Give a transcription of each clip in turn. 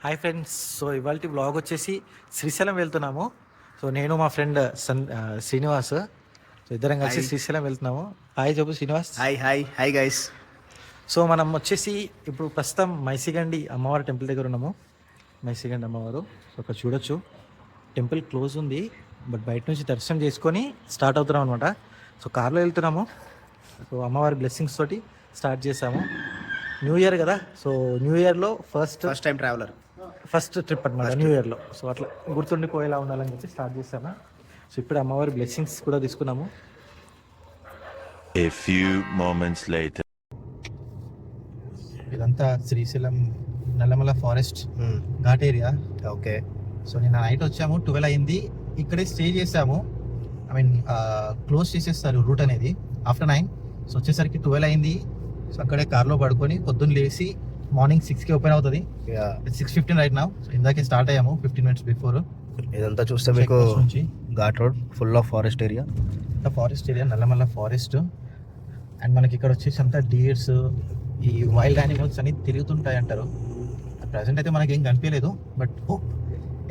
Hi friends. So ఇవాళ vlog వచ్చేసి శ్రీశైలం వెళ్తున్నాము. సో నేను మా ఫ్రెండ్ శ్రీనివాస్, సో ఇద్దరం కలిసి హాయ్ శ్రీశైలం వెళ్తున్నాము. హాయ్ చెప్పు Srinivas. Hi hi hi guys. So మనం వచ్చేసి ఇప్పుడు ప్రస్తుతం మైసిగండి అమ్మవారి టెంపుల్ దగ్గర ఉన్నాము. మైసిగండి అమ్మవారు, సో అక్కడ చూడొచ్చు. టెంపుల్ క్లోజ్ ఉంది, బట్ బయట నుంచి దర్శనం చేసుకొని స్టార్ట్ అవుతున్నాం అనమాట. సో కార్లో వెళ్తున్నాము. సో అమ్మవారి బ్లెస్సింగ్స్ తోటి స్టార్ట్ చేసాము. న్యూ ఇయర్ కదా, సో న్యూ ఇయర్లో first time traveller, first trip అనమాట న్యూ ఇయర్లో. సో అట్లా గుర్తుండిపోయేలా ఉండాలని చెప్పి స్టార్ట్ చేసాము. సో ఇప్పుడు అమ్మవారి బ్లెస్సింగ్స్ కూడా తీసుకున్నాము. A few moments later. ఇదంతా Srisailam Nallamala forest ghat area. Okay. So నిన్న నైట్ వచ్చాము, 12 అయింది. ఇక్కడే స్టే చేసాము. ఐ మీన్ క్లోజ్ చేసేస్తారు రూట్ అనేది ఆఫ్టర్ 9. సో వచ్చేసరికి 12 అయింది. సో అక్కడే కార్లో పడుకొని పొద్దున్న లేచి మార్నింగ్ 6కి ఓపెన్ అవుతుంది. 6:15 రైట్ నౌ. సో ఇందాకే స్టార్ట్ అయ్యాము 15 minutes బిఫోర్. ఇదంతా చూస్తే మీకు ghat road, full of forest area. Forest area, Nallamalla forest. And మనకి ఇక్కడ వచ్చేసి అంతా డియర్స్, ఈ వైల్డ్ యానిమల్స్ అన్ని తిరుగుతుంటాయి అంటారు. ప్రజెంట్ అయితే మనకి ఏం కనిపించలేదు, బట్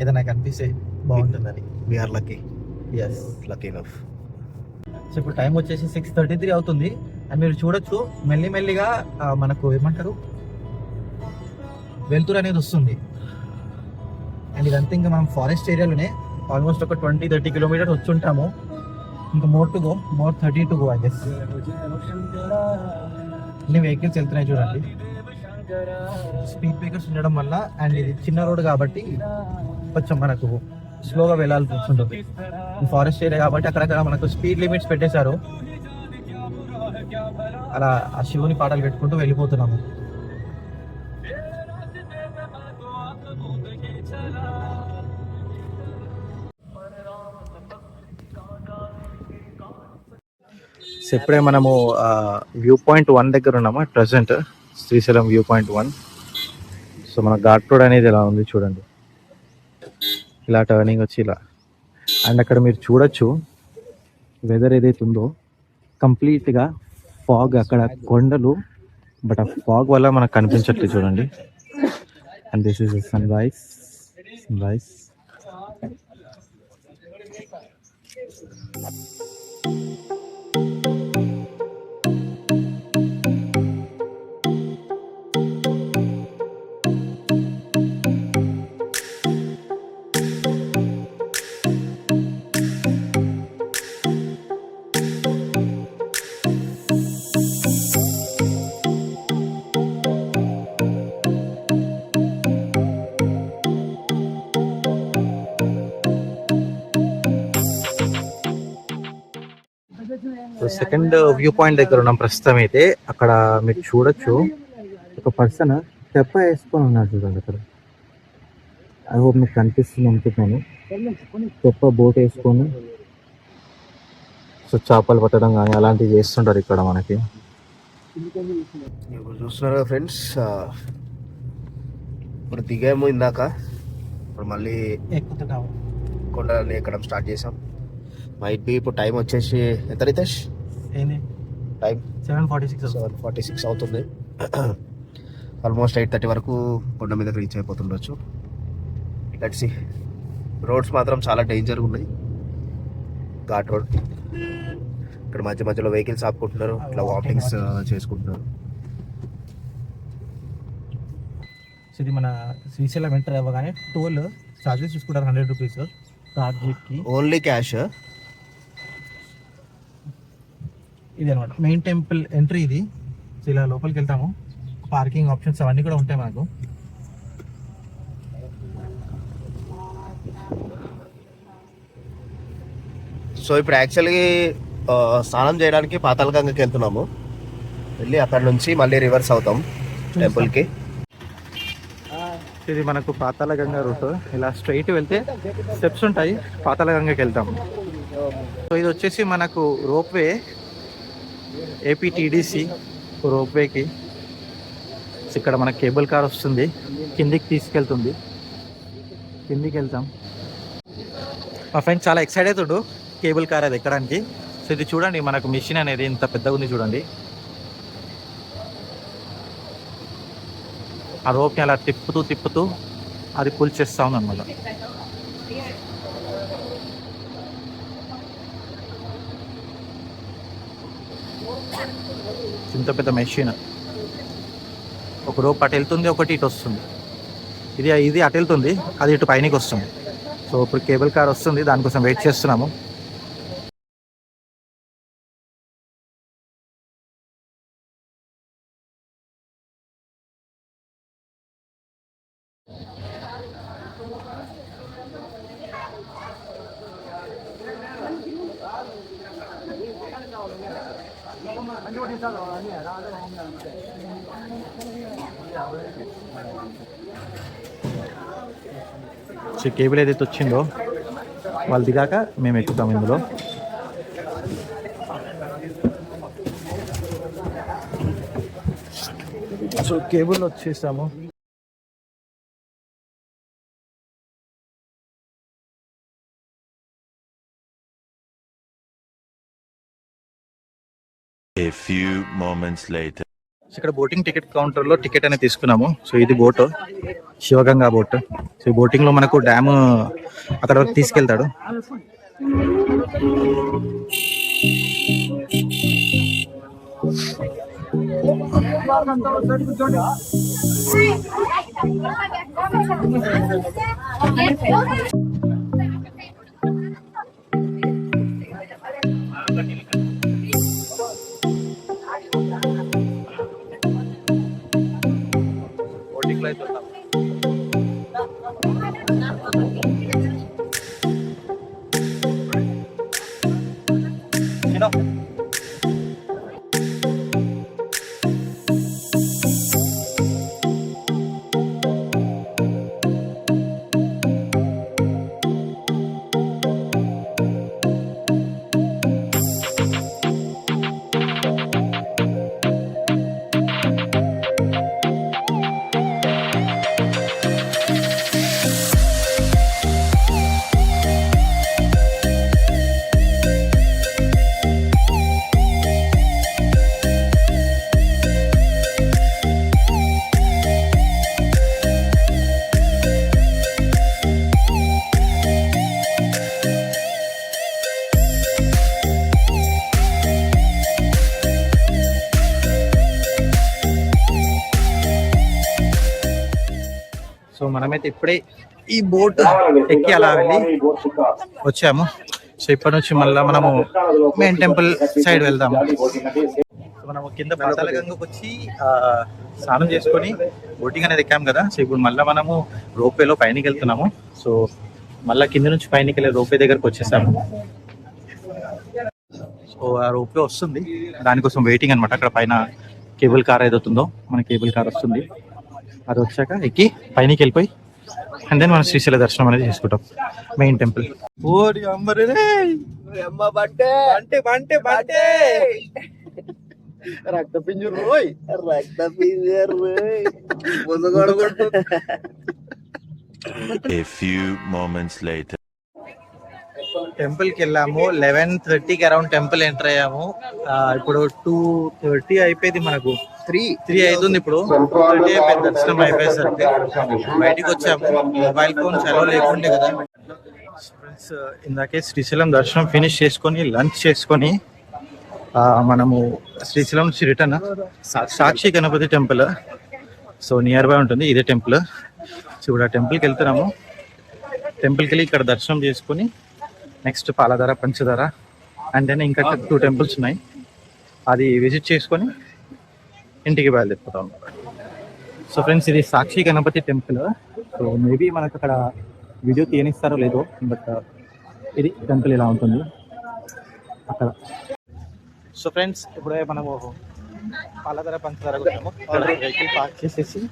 ఏదైనా కనిపిస్తే బాగుంటుందని. We are lucky. Yes, lucky enough. So ఇప్పుడు టైం వచ్చేసి 6:33 అవుతుంది. అండ్ మీరు చూడొచ్చు మెల్లిమెల్లిగా మనకు ఏమంటారు వెలుతురు అనేది వస్తుంది. అండ్ ఇదంతా ఇంకా మనం ఫారెస్ట్ ఏరియాలోనే ఆల్మోస్ట్ ఒక 20-30 కిలోమీటర్స్ వచ్చి ఉంటాము. ఇంకా more 30 to go I guess. అన్ని వెహికల్స్ వెళ్తున్నాయి చూడండి. స్పీడ్ బ్రేకర్స్ ఉండడం వల్ల, అండ్ ఇది చిన్న రోడ్ కాబట్టి కొంచెం మనకు స్లోగా వెళ్ళాల్సి ఉంటుంది. ఫారెస్ట్ ఏరియా కాబట్టి అక్కడక్కడ మనకు స్పీడ్ లిమిట్స్ పెట్టేశారు. అలా ఆ శివుని పాటలు పెట్టుకుంటూ వెళ్ళిపోతున్నాము. సో ఇప్పుడే మనము వ్యూ పాయింట్ 1 దగ్గర ఉన్నాము. Present Srisailam view point 1. So మన ఘాట్ రోడ్ అనేది ఇలా ఉంది చూడండి. ఇలా టర్నింగ్ వచ్చి ఇలా. అండ్ అక్కడ మీరు చూడొచ్చు వెదర్ ఏదైతే ఉందో కంప్లీట్గా ఫాగ్, అక్కడ కొండలు, బట్ ఆ ఫాగ్ వల్ల మనకు కనిపించట్లేదు చూడండి. And this is sunrise. So second view point దగ్గర ఉన్నాం ప్రస్తుతం అయితే. అక్కడ మీరు చూడొచ్చు ఒక పర్సన్ తెప్ప వేసుకొని ఉన్నారు చూడండి అక్కడ. ఐ హోప్ మీకు కనిపిస్తుంది అనుకుంటున్నాను. తెప్ప బోట్ వేసుకొని సో చేపలు పట్టడం కానీ అలాంటివి చేస్తుంటారు ఇక్కడ మనకి. ఇప్పుడు చూస్తున్నారు కదా ఫ్రెండ్స్, ఇప్పుడు దిగాము ఇందాక. ఇప్పుడు మళ్ళీ కొండలని ఎక్కడం స్టార్ట్ చేసాం. మైట్ బి ఇప్పుడు టైం వచ్చేసి ఎంత రితేష్? టైం 7:46 అవుతుంది. ఆల్మోస్ట్ 8:30 వరకు కొండ మీదకి రీచ్ అయిపోతుండొచ్చు. Let's see. రోడ్స్ మాత్రం చాలా డేంజర్గా ఉన్నాయి. ఘాట్ రోడ్. ఇక్కడ మధ్య మధ్యలో వెహికల్స్ ఆపుకుంటున్నారు, ఇట్లా వాకింగ్స్ చేసుకుంటున్నారు. సో ఇది మన శ్రీశైలం ఎంటర్ అవ్వగానే టోల్ చార్జెస్ తీసుకుంటారు 100 రూపీస్ కార్ జీప్కి. Only cash. ఇది అనమాట మెయిన్ టెంపుల్ ఎంట్రీ ఇది. సో ఇలా లోపలికి వెళ్తాము. పార్కింగ్ ఆప్షన్స్ అవన్నీ కూడా ఉంటాయి మనకు. సో ఇప్పుడు యాక్చువల్లీ స్నానం చేయడానికి పాతాళగంగకి వెళ్తున్నాము. వెళ్ళి అక్కడ నుంచి మళ్ళీ రివర్స్ అవుతాం టెంపుల్కి. ఇది మనకు పాతాళగంగ రూట్. ఇలా స్ట్రైట్ వెళ్తే స్టెప్స్ ఉంటాయి, పాతాళగంగకి వెళ్తాము. సో ఇది వచ్చేసి మనకు రోప్వే, ఏపీటీడీసీ రోప్వేకి. ఇక్కడ మన కేబుల్ కార్ వస్తుంది, కిందికి తీసుకెళ్తుంది. కిందికి వెళ్తాం. మా ఫ్రెండ్ చాలా ఎక్సైట్ అవుతాడు కేబుల్ కార్ అది ఎక్కడానికి. సో ఇది చూడండి మనకు మిషన్ అనేది ఇంత పెద్దగా ఉంది చూడండి. ఆ రోప్ని అలా తిప్పుతూ అది పుల్ చేస్తా ఉంది అనమాట. ఇంత పెద్ద మెషిన్, ఒక రోప్ అటు వెళ్తుంది, ఒకటి ఇటు వస్తుంది. ఇది అటు వెళ్తుంది, అది ఇటు పైనకి వస్తుంది. సో ఇప్పుడు కేబుల్ కార్ వస్తుంది, దానికోసం వెయిట్ చేస్తున్నాము. సో కేబుల్ ఏదైతే వచ్చిందో వాళ్ళు దిగాక మేము ఎక్కుతాం ఇందులో. సో కేబుల్ వచ్చేసాము. A few moments later. ఇక్కడ బోటింగ్ టికెట్ కౌంటర్లో టికెట్ అనేది తీసుకున్నాము. సో ఇది బోట్, శివగంగా బోట్. సో ఈ బోటింగ్లో మనకు డ్యామ్ అక్కడ వరకు తీసుకెళ్తాడు. బోటింగ్లో అయితే ఉన్నాము. సో మనమైతే ఇప్పుడే ఈ బోట్ ఎక్కి అలా వెళ్ళి వచ్చాము. సో ఇప్పటి నుంచి మళ్ళీ మనము మెయిన్ టెంపుల్ సైడ్ వెళ్దాము. సో మనము కింద పాతాళగంగకు వచ్చి స్నానం చేసుకొని బోటింగ్ అనేది ఎక్కాము కదా. సో ఇప్పుడు మళ్ళీ మనము రోప్వేలో పైనకి వెళ్తున్నాము. సో మళ్ళీ కింద నుంచి పైనకి వెళ్ళే రోప్వే దగ్గరకు వచ్చేసాము. సో ఆ రోప్వే వస్తుంది, దానికోసం వెయిటింగ్ అనమాట. అక్కడ పైన కేబుల్ కార్ ఏదవుతుందో మన కేబుల్ కార్ వస్తుంది, అది వచ్చాక ఎక్కి పైనకి వెళ్ళిపోయి అండ్ దెన్ మనం శ్రీశైల దర్శనం అనేది చేసుకుంటాం main temple. A few moments later. Temple కి వెళ్ళాము. 11:30కి అరౌండ్ టెంపుల్ ఎంటర్ అయ్యాము. ఇప్పుడు 2:30 అయిపోయింది, మనకు 3 అవుతుంది. ఇప్పుడు 2:30 అయిపోయింది దర్శనం అయిపోయేసరికి. బయటికి వచ్చాము, మొబైల్ ఫోన్ సెలవు లేకుండే కదా. ఫ్రెండ్స్, ఇందాకే శ్రీశైలం దర్శనం ఫినిష్ చేసుకొని లంచ్ చేసుకొని మనము శ్రీశైలం నుంచి return Sakshi Ganapati temple, so nearby ఉంటుంది ఇదే టెంపుల్. సో ఇప్పుడు ఆ టెంపుల్కి వెళ్తున్నాము. టెంపుల్కి వెళ్ళి ఇక్కడ దర్శనం చేసుకొని నెక్స్ట్ పాలధార, పంచదార అండ్ దెన్ ఇంకా 2 టెంపుల్స్ ఉన్నాయి, అది విజిట్ చేసుకొని ఇంటికి బయలుదేరిపోతాం. సో ఫ్రెండ్స్, ఇది సాక్షి గణపతి టెంపుల్. సో మేబీ మనకు అక్కడ వీడియో తీయనిస్తారో లేదో, బట్ ఇది టెంపుల్ ఇలా ఉంటుంది అక్కడ. సో ఫ్రెండ్స్, ఇప్పుడే మనము పాలధార, పంచదార వచ్చాము. వెహికల్ పార్క్ చేసేసి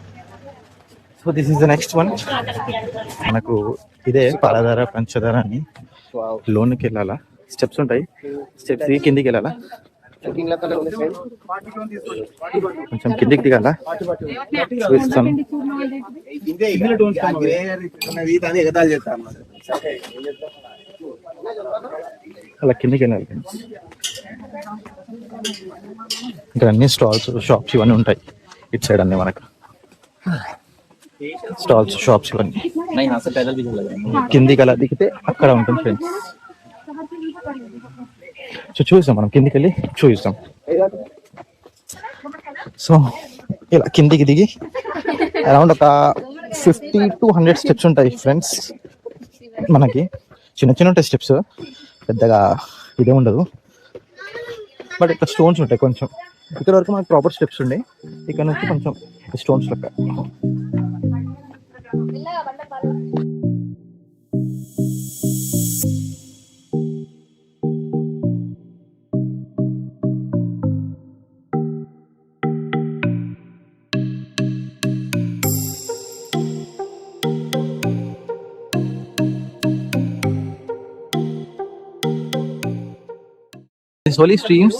so this is the next one. మనకు ఇదే పాలధార, పంచదార అని. లోన్కి వెళ్ళాలా, స్టెప్స్ ఉంటాయి, స్టెప్స్ కిందికి వెళ్ళాలా, కొంచెం కిందికి దిగాలా, చూస్తాం. అలా కిందికి వెళ్ళాలి. ఇక్కడ అన్ని స్టాల్స్, షాప్స్ ఇవన్నీ ఉంటాయి ఇటు సైడ్. అన్నీ మనకు స్టాల్స్, షాప్స్ ఇవన్నీ. नहीं यहाँ से पैदल भी चला जाएंगे। కిందికి అలా దిగితే అక్కడ ఉంటుంది ఫ్రెండ్స్. సో చూస్తాం మనం కిందికి వెళ్ళి చూపిస్తాం. సో ఇలా కిందికి దిగి అరౌండ్ ఒక 50 to 100 స్టెప్స్ ఉంటాయి ఫ్రెండ్స్. మనకి చిన్న చిన్న ఉంటాయి స్టెప్స్, పెద్దగా ఇదే ఉండదు. బట్ ఇక్కడ స్టోన్స్ ఉంటాయి కొంచెం. ఇక్కడ వరకు మనకి ప్రాపర్ స్టెప్స్ ఉన్నాయి, ఇక్కడ నుంచి కొంచెం స్టోన్స్ లెక్క. These holy streams,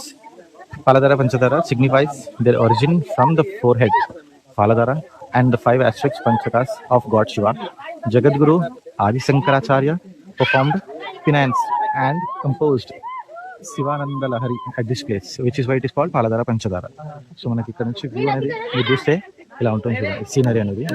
Paladara Panchadara, signifies their origin from the forehead, Paladara, and the 5 aspects Panchakas of God Shiva. Jagadguru Adi Sankaracharya performed penance and composed Sivananda Lahari at this place, which is why it is called Paladara Panchadara. So మనకి ఇక్కడ నుంచి view అనేది మీరు చూస్తే ఇలా ఉంటుంది చూడండి, scenery అనేది.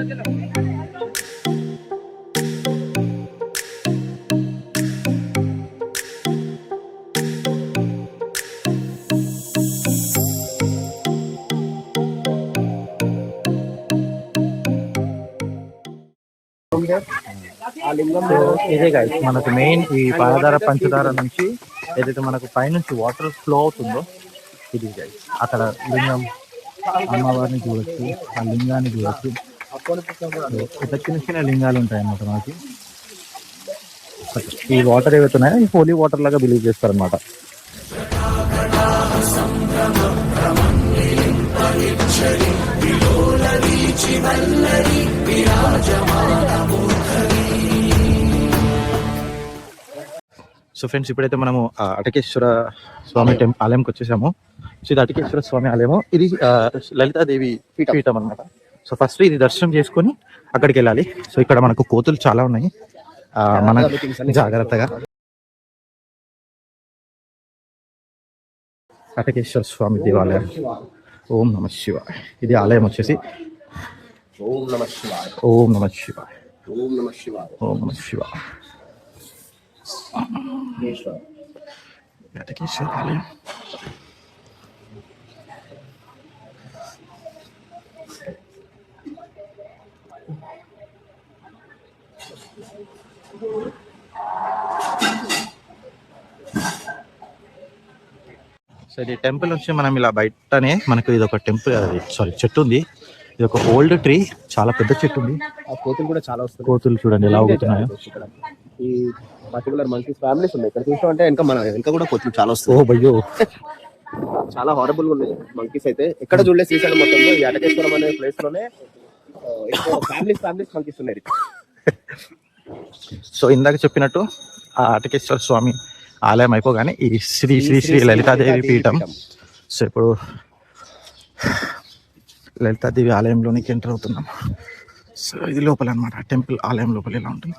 ఇదే గాయస్ మనకు మెయిన్ ఈ పాలధార పంచదార నుంచి ఏదైతే మనకు పైనుంచి వాటర్ ఫ్లో అవుతుందో ఇది గాయస్. అక్కడ లింగం అమ్మవారిని చూడొచ్చు, ఆ లింగాన్ని చూడొచ్చు. చిన్న చిన్న లింగాలు ఉంటాయి అన్నమాట మనకి. ఈ వాటర్ ఏవైతే ఉన్నాయో ఈ హోలీ వాటర్ లాగా బిలీవ్ చేస్తారనమాట. సో ఫ్రెండ్స్ ఇప్పుడైతే మనము అటకేశ్వర స్వామి ఆలయంకి వచ్చేసాము. సో ఇది అటకేశ్వర స్వామి ఆలయము. ఇది లలితాదేవి పీఠం అనమాట. సో ఫస్ట్ ఇది దర్శనం చేసుకొని అక్కడికి వెళ్ళాలి. సో ఇక్కడ మనకు కోతులు చాలా ఉన్నాయి, మన జాగ్రత్తగా. అటకేశ్వర స్వామి దేవాలయం. ఓం నమ శివాయ. ఇది ఆలయం వచ్చేసి ఓం నమ శివాయ. ఓం నమ శివాయ. ఓం నమ శివాయ. ఓం నమ శివాయ. అటకేశ్వర ఆలయం. సో ఇది టెంపుల్ వచ్చి మనం ఇలా బయటనే మనకు ఇది ఒక టెంపుల్, సారీ చెట్టు ఉంది. ఇది ఒక ఓల్డ్ ట్రీ, చాలా పెద్ద చెట్టు ఉంది. ఆ కోతులు కూడా చాలా వస్తాయి. కోతులు చూడండి ఎలా ఊగుతున్నాయో. ఈ పర్టికులర్ మంకీస్ ఫ్యామిలీస్ ఉన్నాయి ఇక్కడ. చూసామంటే ఇంకా కూడా కోతులు చాలా వస్తాయి. ఓ భయ్యో, చాలా హారబుల్ గా ఉన్నాయి మంకీస్ అయితే. ఎక్కడ చూడలేదు శ్రీశైలం మొత్తంలో ఈ అటకేశ్వరం అనే ప్లేస్ లోనే ఫ్యామిలీస్ మంకీస్ ఉన్నాయి. సో ఇందాక చెప్పినట్టు ఆ అటకేశ్వర స్వామి ఆలయం అయిపోగానే ఈ శ్రీ శ్రీ శ్రీ లలితాదేవి పీఠం. సో ఇప్పుడు లలితాదేవి ఆలయంలోనికి ఎంటర్ అవుతున్నాం. సో ఇది లోపల అనమాట టెంపుల్, ఆలయం లోపల ఇలా ఉంటుంది.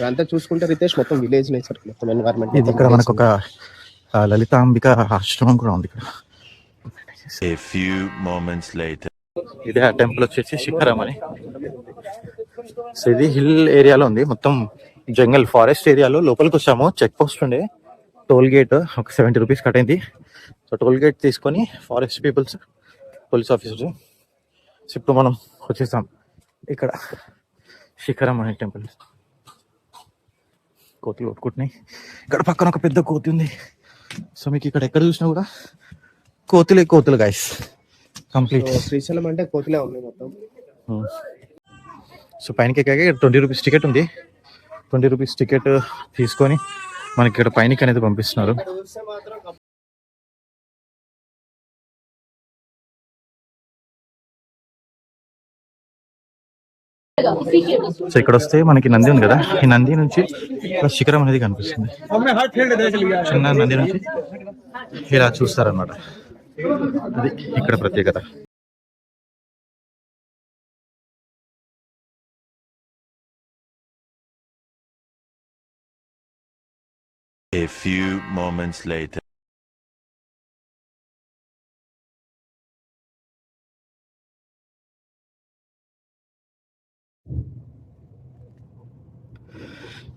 అంతా చూసుకుంటే రితేష్ మొత్తం విలేజ్ నేచర్, మొత్తం ఎన్వైరన్మెంట్. ఇది ఇక్కడ మనకు ఒక లలితాంబిక ఆశ్రమం కూడా ఉంది ఇక్కడ. A few moments later. ఇదే ఆ టెంపుల్ వచ్చేసి శిఖరం అని. సో ఇది హిల్ ఏరియాలో ఉంది, మొత్తం జంగల్ ఫారెస్ట్ ఏరియాలో. లోపలికి వచ్చాము, చెక్ పోస్ట్ ఉండే, టోల్ గేట్ ఒక 70 రూపీస్ కట్ అయింది. సో టోల్ గేట్ తీసుకొని forest peoples, police officers. So ఇప్పుడు మనం వచ్చేసాం ఇక్కడ శిఖరం అనే టెంపుల్. కోతులు కొట్టుకుంటున్నాయి. ఇక్కడ పక్కన ఒక పెద్ద కోతి ఉంది. సో మీకు ఇక్కడ ఎక్కడ చూసినా కూడా కోతులు గైస్, కంప్లీట్. శ్రీశైలం అంటే కోతులే ఉన్నాయి మొత్తం. సో పైనకి ఎక్కాక 20 రూపీస్ టికెట్ ఉంది. 20 రూపీస్ టికెట్ తీసుకొని మనకి ఇక్కడ పైనకి అనేది పంపిస్తున్నారు. సో ఇక్కడ వస్తే మనకి నంది ఉంది కదా, ఈ నంది నుంచి శిఖరం అనేది కనిపిస్తుంది. చిన్న నంది నుంచి ఇలా చూస్తారనమాట. అది ఇక్కడ ప్రత్యేకత. A few moments later.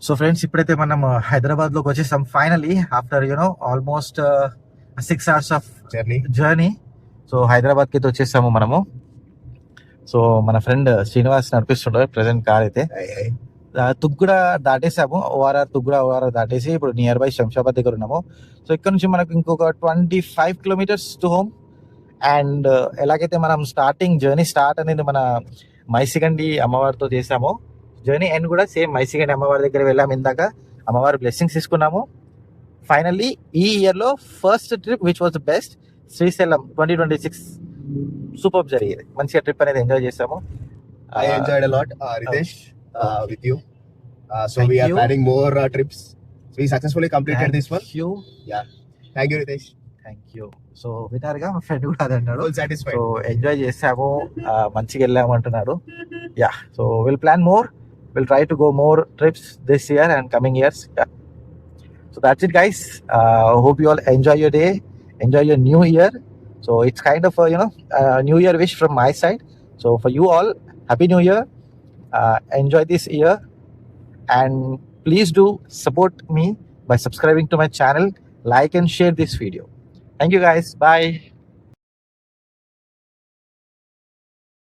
So friends, ఇప్పుడైతే మనం హైదరాబాద్లోకి వచ్చేసాం finally after almost 6 hours of journey. So హైదరాబాద్కి అయితే వచ్చేసాము మనము. సో మన ఫ్రెండ్ శ్రీనివాస్ నడిపిస్తుండే ప్రజెంట్ కార్ అయితే. తుగ్గూడ దాటేసాము, తుగ్గూడ దాటేసి ఇప్పుడు నియర్ బై శంషాబాద్ దగ్గర ఉన్నాము. సో ఇక్కడ నుంచి మనకు ఇంకొక 25 kilometers టు హోమ్. అండ్ ఎలాగైతే మనం జర్నీ స్టార్ట్ అనేది మన మైసిగండి అమ్మవారితో చేసామో, జర్నీ ఎండ్ కూడా సేమ్ మైసిగండి అమ్మవారి దగ్గర వెళ్ళాము. ఇందాక అమ్మవారి బ్లెస్సింగ్స్ తీసుకున్నాము. ఫైనల్లీ ఈ ఇయర్లో first trip which was the best, Srisailam 2026 super జరిగేది. మంచిగా ట్రిప్ అనేది ఎంజాయ్ చేసాము. I enjoyed a lot, Ritesh, with you. So Thank we are you. planning more trips. So we successfully completed this one. You. Yeah. Thank you, Ritesh. Thank you. So విన్నారుగా, మా friend కూడా అదే అన్నాడు. Full satisfied. So enjoy చేసాము, మంచిగా వెళ్ళాము అంటున్నాడు. Yeah, so will plan more, will try to go more trips this year and coming years. So that's it guys. Hope you all enjoy your day, enjoy your new year. So it's kind of a new year wish from my side. So for you all, happy new year. Enjoy this year, and please do support me by subscribing to my channel, like and share this video. Thank you guys. Bye.